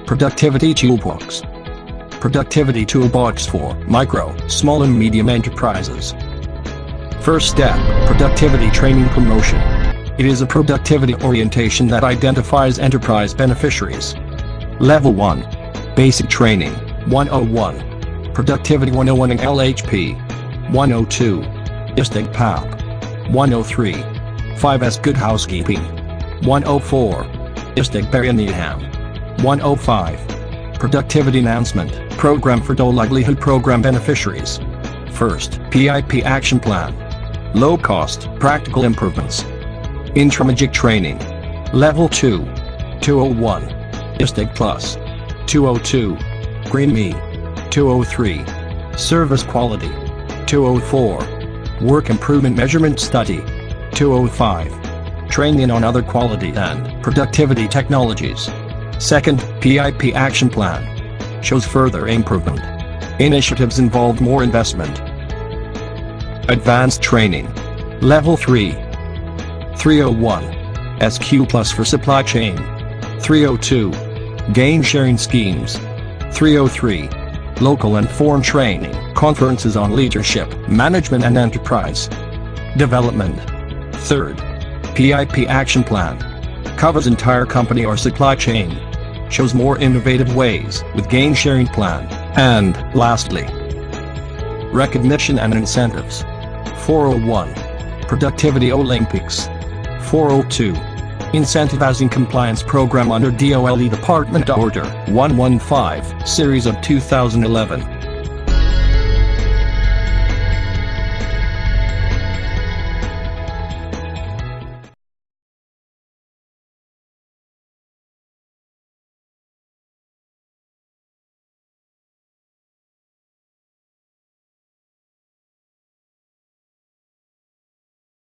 Productivity Toolbox. Productivity Toolbox for micro, small and medium enterprises. First step, productivity training promotion. It is a productivity orientation that identifies enterprise beneficiaries. Level 1. Basic Training, 101. Productivity 101 in LHP. 102. ISTIG PAP. 103. 5S Good Housekeeping. 104. ISTIG Birmingham. 105. Productivity Announcement, Program for Low Livelihood Program Beneficiaries. First, PIP Action Plan. Low Cost, Practical Improvements. Intramagic Training. Level 2. 201. ISTIG Plus. 202. Green Me. 203. Service Quality. 204. Work Improvement Measurement Study. 205. Training on other quality and productivity technologies. Second, PIP Action Plan. Shows further improvement. Initiatives involve more investment. Advanced Training. Level 3. 301. SQ Plus for Supply Chain. 302. Gain Sharing Schemes. 303. Local and foreign training, conferences on leadership, management and enterprise development. Third, PIP Action Plan. Covers entire company or supply chain. Shows more innovative ways with gain sharing plan. And, lastly, recognition and incentives. 401. Productivity Olympics. 402. Incentivizing Compliance Program under DOLE Department Order 115, Series of 2011.